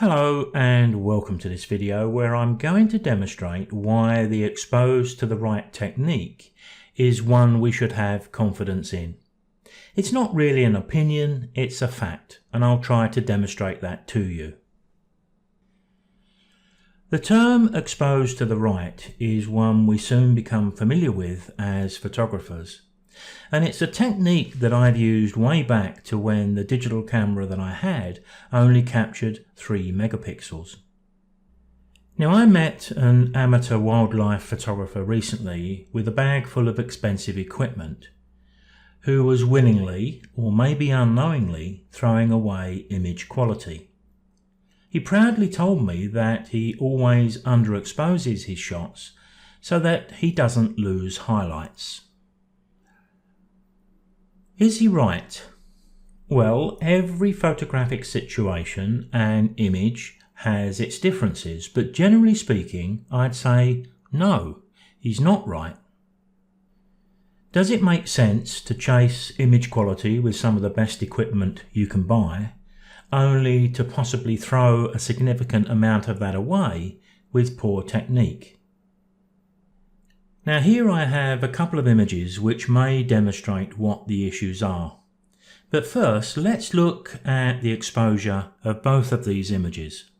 Hello and welcome to this video where I'm going to demonstrate why the exposed to the right technique is one we should have confidence in. It's not really an opinion, it's a fact, and I'll try to demonstrate that to you. The term exposed to the right is one we soon become familiar with as photographers. And it's a technique that I've used way back to when the digital camera that I had only captured 3 megapixels. Now, I met an amateur wildlife photographer recently with a bag full of expensive equipment who was willingly, or maybe unknowingly, throwing away image quality. He proudly told me that he always underexposes his shots so that he doesn't lose highlights. Is he right? Well, every photographic situation and image has its differences, but generally speaking, I'd say no, he's not right. Does it make sense to chase image quality with some of the best equipment you can buy, only to possibly throw a significant amount of that away with poor technique? Now here I have a couple of images which may demonstrate what the issues are. But first, let's look at the exposure of both of these images.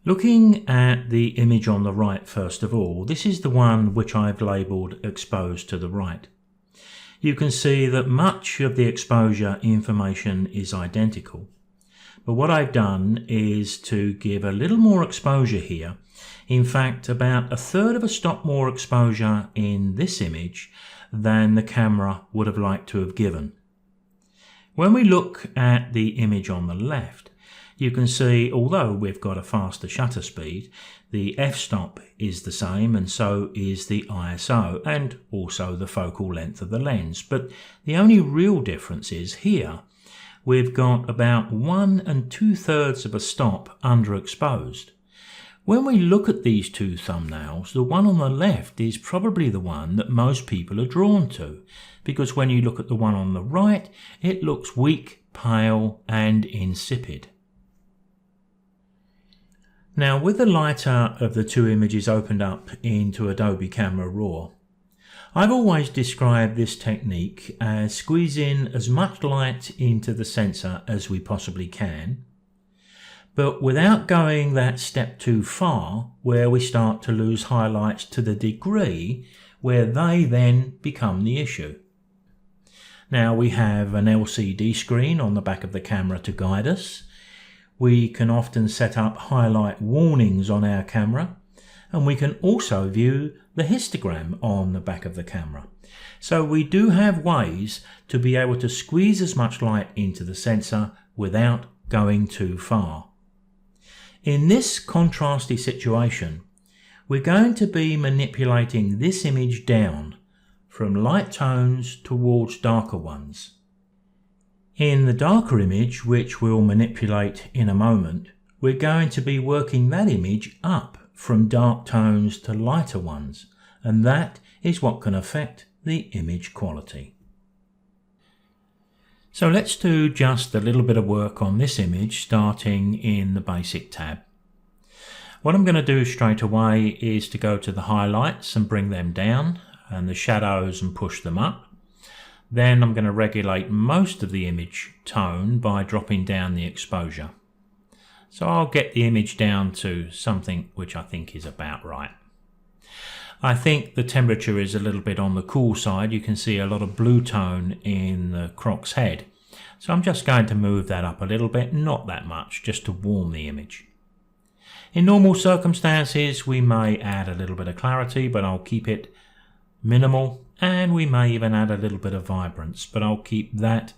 Looking at the image on the right first of all, this is the one which I've labelled exposed to the right. You can see that much of the exposure information is identical. But what I've done is to give a little more exposure here. In fact, about 1/3 of a stop more exposure in this image than the camera would have liked to have given. When we look at the image on the left, you can see, although we've got a faster shutter speed, the f-stop is the same and so is the ISO and also the focal length of the lens. But the only real difference is here we've got about 1 2/3 of a stop underexposed. When we look at these two thumbnails, the one on the left is probably the one that most people are drawn to, because when you look at the one on the right, it looks weak, pale, and insipid. Now, with the lighter of the two images opened up into Adobe Camera Raw, I've always described this technique as squeezing as much light into the sensor as we possibly can, but without going that step too far where we start to lose highlights to the degree where they then become the issue. Now we have an LCD screen on the back of the camera to guide us. We can often set up highlight warnings on our camera, and we can also view the histogram on the back of the camera. So we do have ways to be able to squeeze as much light into the sensor without going too far. In this contrasty situation, we're going to be manipulating this image down from light tones towards darker ones. In the darker image, which we'll manipulate in a moment, we're going to be working that image up from dark tones to lighter ones, and that is what can affect the image quality. So let's do just a little bit of work on this image starting in the basic tab. What I'm going to do straight away is to go to the highlights and bring them down, and the shadows and push them up. Then I'm going to regulate most of the image tone by dropping down the exposure. So I'll get the image down to something which I think is about right. I think the temperature is a little bit on the cool side. You can see a lot of blue tone in the croc's head. So I'm just going to move that up a little bit, not that much, just to warm the image. In normal circumstances, we may add a little bit of clarity, but I'll keep it minimal, and we may even add a little bit of vibrance, but I'll keep that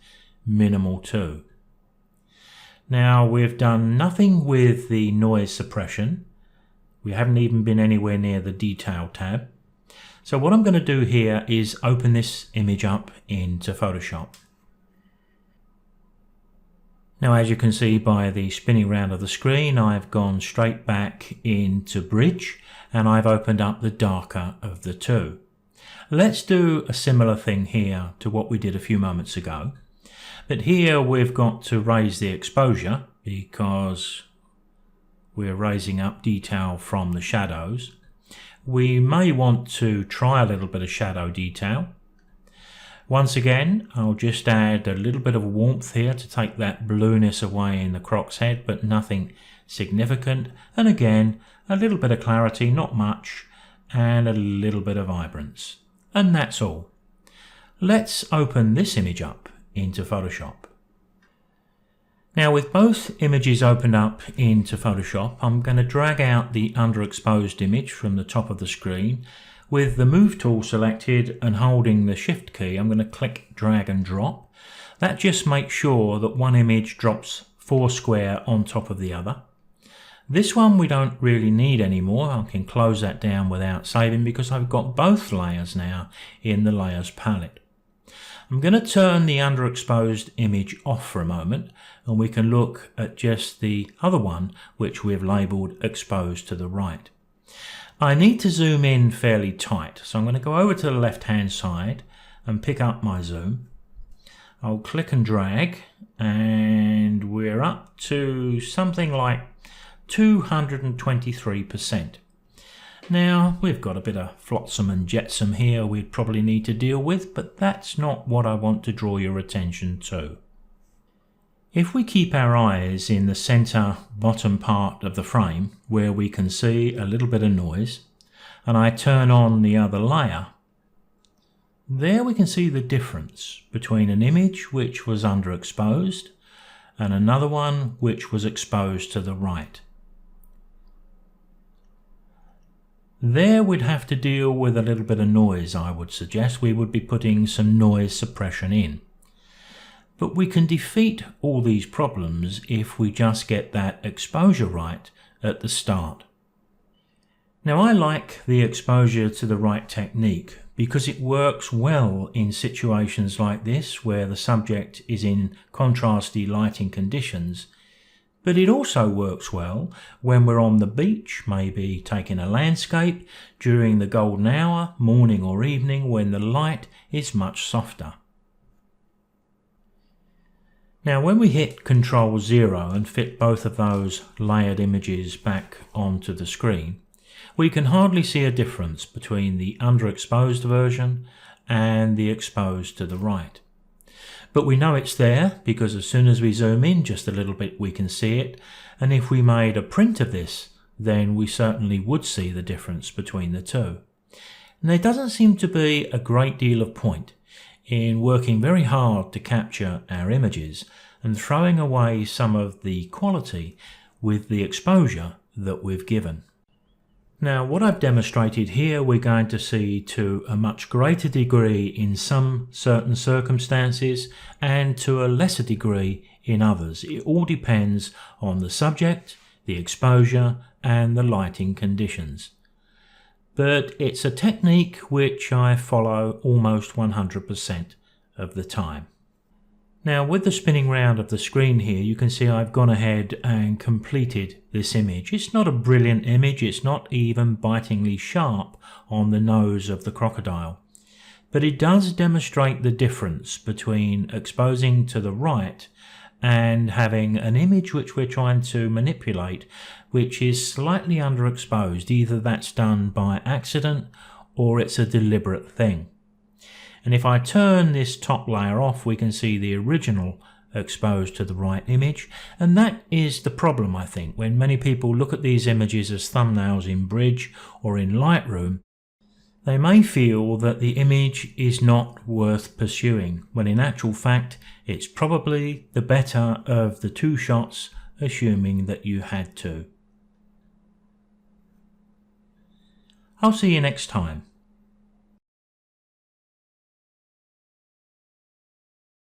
minimal too. Now, we've done nothing with the noise suppression. We haven't even been anywhere near the detail tab. So what I'm going to do here is open this image up into Photoshop. Now, as you can see by the spinning round of the screen, I've gone straight back into Bridge and I've opened up the darker of the two. Let's do a similar thing here to what we did a few moments ago. But here we've got to raise the exposure because we're raising up detail from the shadows. We may want to try a little bit of shadow detail. Once again, I'll just add a little bit of warmth here to take that blueness away in the croc's head, but nothing significant. And again, a little bit of clarity, not much, and a little bit of vibrance. And that's all. Let's open this image up into Photoshop. Now, with both images opened up into Photoshop, I'm going to drag out the underexposed image from the top of the screen. With the Move tool selected and holding the Shift key, I'm going to click drag and drop. That just makes sure that one image drops foursquare on top of the other. This one we don't really need anymore. I can close that down without saving because I've got both layers now in the Layers palette. I'm going to turn the underexposed image off for a moment, and we can look at just the other one, which we've labelled Exposed to the Right. I need to zoom in fairly tight, so I'm going to go over to the left hand side and pick up my zoom. I'll click and drag, and we're up to something like 223%. Now, we've got a bit of flotsam and jetsam here we'd probably need to deal with, but that's not what I want to draw your attention to. If we keep our eyes in the center bottom part of the frame where we can see a little bit of noise, and I turn on the other layer, there we can see the difference between an image which was underexposed and another one which was exposed to the right. There we'd have to deal with a little bit of noise. I would suggest we would be putting some noise suppression in. But we can defeat all these problems if we just get that exposure right at the start. Now, I like the exposure to the right technique because it works well in situations like this where the subject is in contrasty lighting conditions, but it also works well when we're on the beach, maybe taking a landscape during the golden hour, morning or evening, when the light is much softer. Now, when we hit Ctrl 0 and fit both of those layered images back onto the screen, we can hardly see a difference between the underexposed version and the exposed to the right. But we know it's there because as soon as we zoom in just a little bit we can see it, and if we made a print of this then we certainly would see the difference between the two. And there doesn't seem to be a great deal of point in working very hard to capture our images and throwing away some of the quality with the exposure that we've given. Now, what I've demonstrated here we're going to see to a much greater degree in some certain circumstances and to a lesser degree in others. It all depends on the subject, the exposure and the lighting conditions. But it's a technique which I follow almost 100% of the time. Now, with the spinning round of the screen here, you can see I've gone ahead and completed this image. It's not a brilliant image, it's not even bitingly sharp on the nose of the crocodile. But it does demonstrate the difference between exposing to the right and having an image which we're trying to manipulate which is slightly underexposed. Either that's done by accident or it's a deliberate thing. And if I turn this top layer off we can see the original exposed to the right image, and that is the problem I think when many people look at these images as thumbnails in Bridge or in Lightroom. They may feel that the image is not worth pursuing, when in actual fact it's probably the better of the two shots, assuming that you had to. I'll see you next time.